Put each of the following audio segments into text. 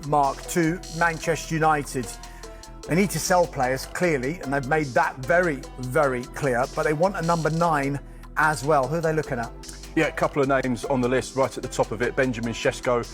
Mark, to Manchester United. They need to sell players, clearly, and they've made that very, very clear, but they want a number 9 as well. Who are they looking at? Yeah, a couple of names on the list right at the top of it. Benjamin Šeško,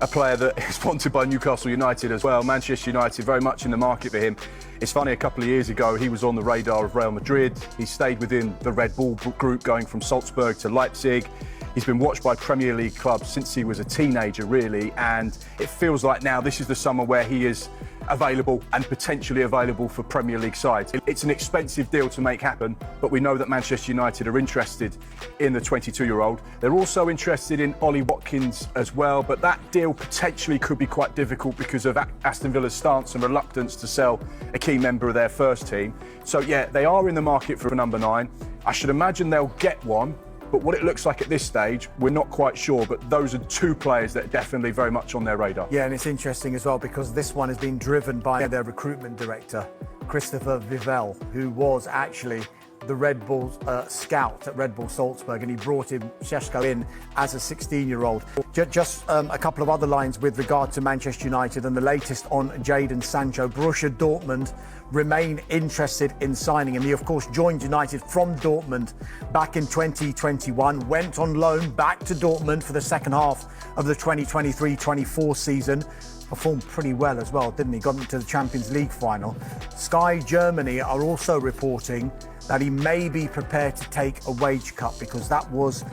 a player that is wanted by Newcastle United as well. Manchester United very much in the market for him. It's funny, a couple of years ago, he was on the radar of Real Madrid. He stayed within the Red Bull group, going from Salzburg to Leipzig. He's been watched by Premier League clubs since he was a teenager, really, and it feels like now this is the summer where he is available and potentially available for Premier League sides. It's an expensive deal to make happen, but we know that Manchester United are interested in the 22-year-old. They're also interested in Ollie Watkins as well, but that deal potentially could be quite difficult because of Aston Villa's stance and reluctance to sell a key member of their first team. So yeah, they are in the market for a number 9. I should imagine they'll get one, but what it looks like at this stage, we're not quite sure, but those are 2 players that are definitely very much on their radar. Yeah, and it's interesting as well because this one has been driven by their recruitment director, Christopher Vivell, who was actually the Red Bull scout at Red Bull Salzburg, and he brought him Šeško in as a 16-year-old. Just a couple of other lines with regard to Manchester United and the latest on Jadon Sancho. Borussia Dortmund remain interested in signing him. He, of course, joined United from Dortmund back in 2021, went on loan back to Dortmund for the second half of the 2023-24 season. Performed pretty well as well, didn't he? Got into the Champions League final. Sky Germany are also reporting that he may be prepared to take a wage cut because that was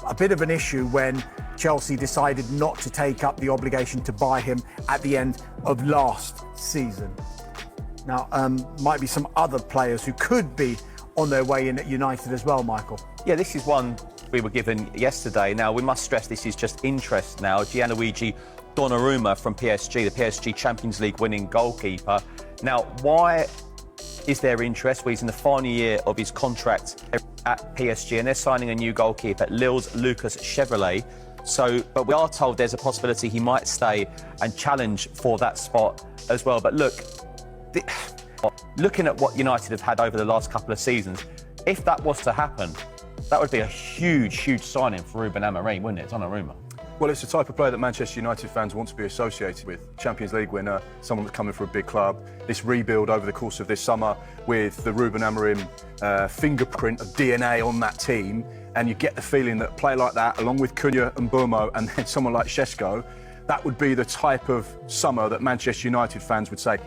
a bit of an issue when Chelsea decided not to take up the obligation to buy him at the end of last season. Now, might be some other players who could be on their way in at United as well, Michael. Yeah, this is one we were given yesterday. Now, we must stress this is just interest now. Gianluigi Donnarumma from PSG, the PSG Champions League winning goalkeeper. Now, why is there interest? Well, he's in the final year of his contract at PSG, and they're signing a new goalkeeper, Lille's Lucas Chevrolet. But we are told there's a possibility he might stay and challenge for that spot as well. But look, looking at what United have had over the last couple of seasons, if that was to happen, that would be a huge, huge signing for Ruben Amorim, wouldn't it? Donnarumma. Well, it's the type of player that Manchester United fans want to be associated with. Champions League winner, someone that's coming for a big club. This rebuild over the course of this summer with the Ruben Amorim fingerprint of DNA on that team, and you get the feeling that a player like that, along with Cunha and Bomo, and then someone like Šeško, that would be the type of summer that Manchester United fans would say,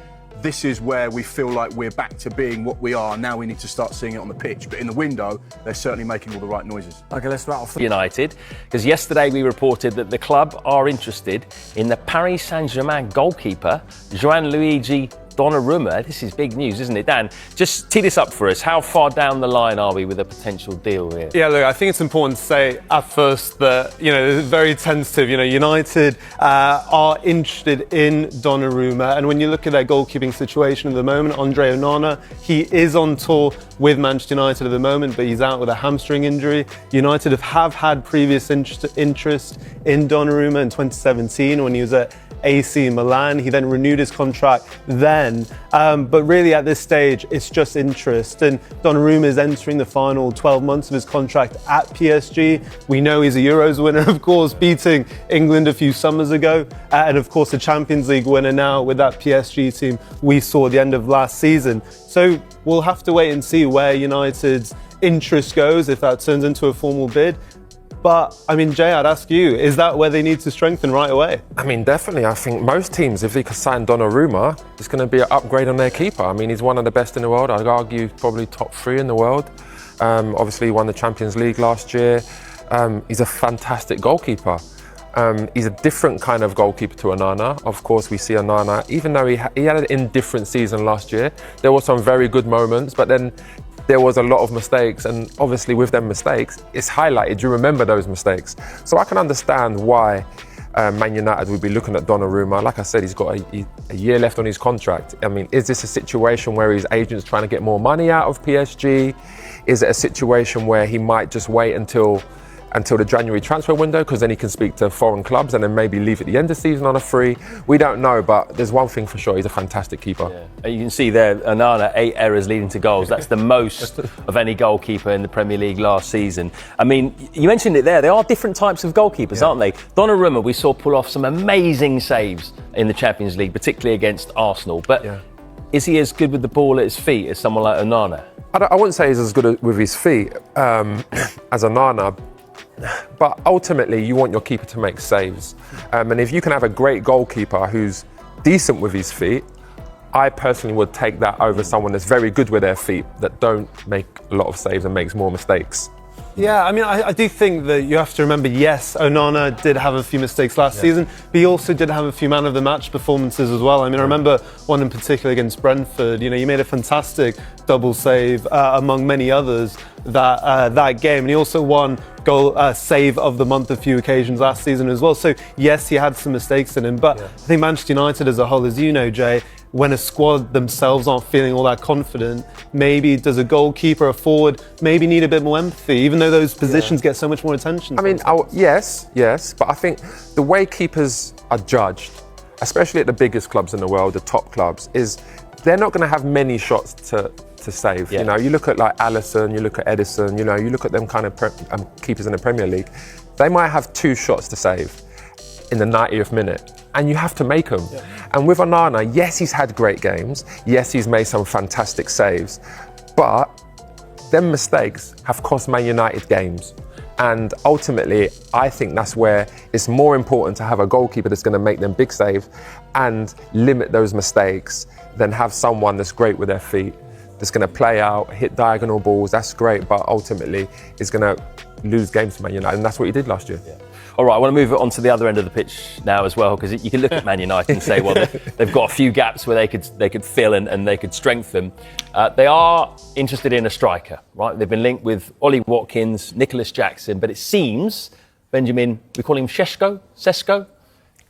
this is where we feel like we're back to being what we are. Now we need to start seeing it on the pitch. But in the window, they're certainly making all the right noises. OK, let's rattle through United, because yesterday we reported that the club are interested in the Paris Saint-Germain goalkeeper, Gianluigi Donnarumma. This is big news, isn't it? Dan, just tee this up for us. How far down the line are we with a potential deal here? Yeah, look, I think it's important to say at first that, it's very tentative. United are interested in Donnarumma. And when you look at their goalkeeping situation at the moment, Andre Onana, he is on tour with Manchester United at the moment, but he's out with a hamstring injury. United have had previous interest in Donnarumma in 2017 when he was at AC Milan. He then renewed his contract then. But really at this stage, it's just interest. And Donnarumma is entering the final 12 months of his contract at PSG. We know he's a Euros winner, of course, beating England a few summers ago. And of course, a Champions League winner now with that PSG team we saw at the end of last season. So we'll have to wait and see where United's interest goes, if that turns into a formal bid. But, Jay, I'd ask you, is that where they need to strengthen right away? Definitely. I think most teams, if they could sign Donnarumma, it's going to be an upgrade on their keeper. He's one of the best in the world. I'd argue probably top 3 in the world. Obviously, he won the Champions League last year. He's a fantastic goalkeeper. He's a different kind of goalkeeper to Onana. Of course, we see Onana, even though he had an indifferent season last year, there were some very good moments, but then there was a lot of mistakes, and obviously with them mistakes, it's highlighted. You remember those mistakes. So I can understand why Man United would be looking at Donnarumma. Like I said, he's got a year left on his contract. Is this a situation where his agent's trying to get more money out of PSG? Is it a situation where he might just wait until until the January transfer window, because then he can speak to foreign clubs and then maybe leave at the end of the season on a free. We don't know, but there's one thing for sure, he's a fantastic keeper. Yeah. You can see there, Onana, 8 errors leading to goals. That's the most of any goalkeeper in the Premier League last season. I mean, you mentioned it there, they are different types of goalkeepers, aren't they? Donnarumma, we saw pull off some amazing saves in the Champions League, particularly against Arsenal. But is he as good with the ball at his feet as someone like Onana? I wouldn't say he's as good with his feet as Onana, but ultimately you want your keeper to make saves. And if you can have a great goalkeeper who's decent with his feet, I personally would take that over someone that's very good with their feet, that don't make a lot of saves and makes more mistakes. Yeah, I mean, I do think that you have to remember, yes, Onana did have a few mistakes last season, but he also did have a few man of the match performances as well. I mean, I remember one in particular against Brentford. You know, he made a fantastic double save among many others that game, and he also won save of the month a few occasions last season as well. So yes, he had some mistakes in him, but I think Manchester United as a whole, as you know, Jay, when a squad themselves aren't feeling all that confident, maybe does a goalkeeper, a forward, maybe need a bit more empathy, even though those positions get so much more attention. I mean, yes, but I think the way keepers are judged, especially at the biggest clubs in the world, the top clubs, is they're not going to have many shots to save. You know, you look at like Alisson, you look at Edison, you know, you look at them kind of keepers in the Premier League, they might have 2 shots to save in the 90th minute, and you have to make them. And with Onana, yes, he's had great games, yes, he's made some fantastic saves, but them mistakes have cost Man United games. And ultimately, I think that's where it's more important to have a goalkeeper that's going to make them big saves and limit those mistakes than have someone that's great with their feet, that's going to play out, hit diagonal balls. That's great, but ultimately is going to lose games to Man United, and that's what he did last year. All right, I want to move it on to the other end of the pitch now as well, because you can look at Man United and say, well, they've got a few gaps where they could fill and they could strengthen. They are interested in a striker, right? They've been linked with Ollie Watkins, Nicholas Jackson, but it seems, Benjamin, we call him Sesko?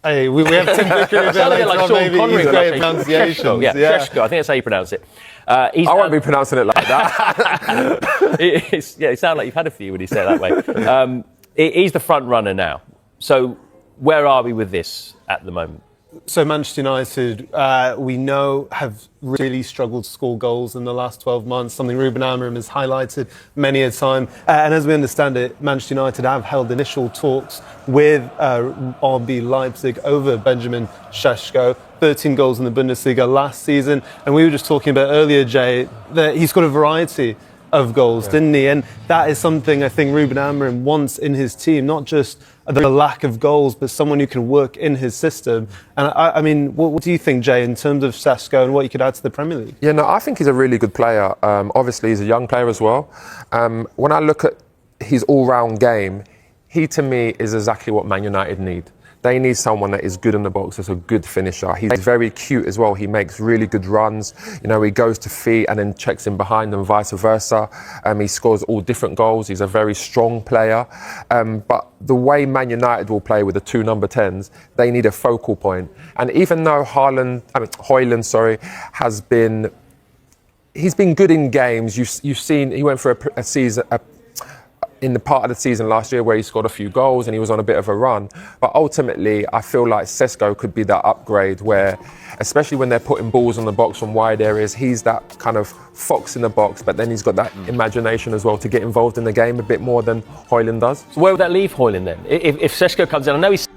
Hey, we have Tim Vickery like Sean Connery. Great pronunciations. Sheshko, I think that's how you pronounce it. I won't be pronouncing it like that. It sounds like you've had a few when you say it that way. He's the front runner now. So where are we with this at the moment? So Manchester United, we know, have really struggled to score goals in the last 12 months, something Ruben Amorim has highlighted many a time. And as we understand it, Manchester United have held initial talks with RB Leipzig over Benjamin Šeško. 13 goals in the Bundesliga last season. And we were just talking about earlier, Jay, that he's got a variety of goals, didn't he? And that is something I think Ruben Amorim wants in his team, not just the lack of goals, but someone who can work in his system. And I mean, what do you think, Jay, in terms of Sesko and what you could add to the Premier League? Yeah, no, I think he's a really good player. Obviously, he's a young player as well. When I look at his all-round game, he to me is exactly what Man United need. They need someone that is good in the box, that's a good finisher. He's very cute as well. He makes really good runs. You know, he goes to feet and then checks in behind and vice versa. He scores all different goals. He's a very strong player. But the way Man United will play with the 2 number 10s, they need a focal point. And even though Højlund, has been, he's been good in games. You've seen he went for a season. In the part of the season last year where he scored a few goals and he was on a bit of a run. But ultimately, I feel like Sesko could be that upgrade where, especially when they're putting balls on the box from wide areas, he's that kind of fox in the box, but then he's got that imagination as well to get involved in the game a bit more than Højlund does. So where would that leave Højlund then? If Šeško comes in, I know he's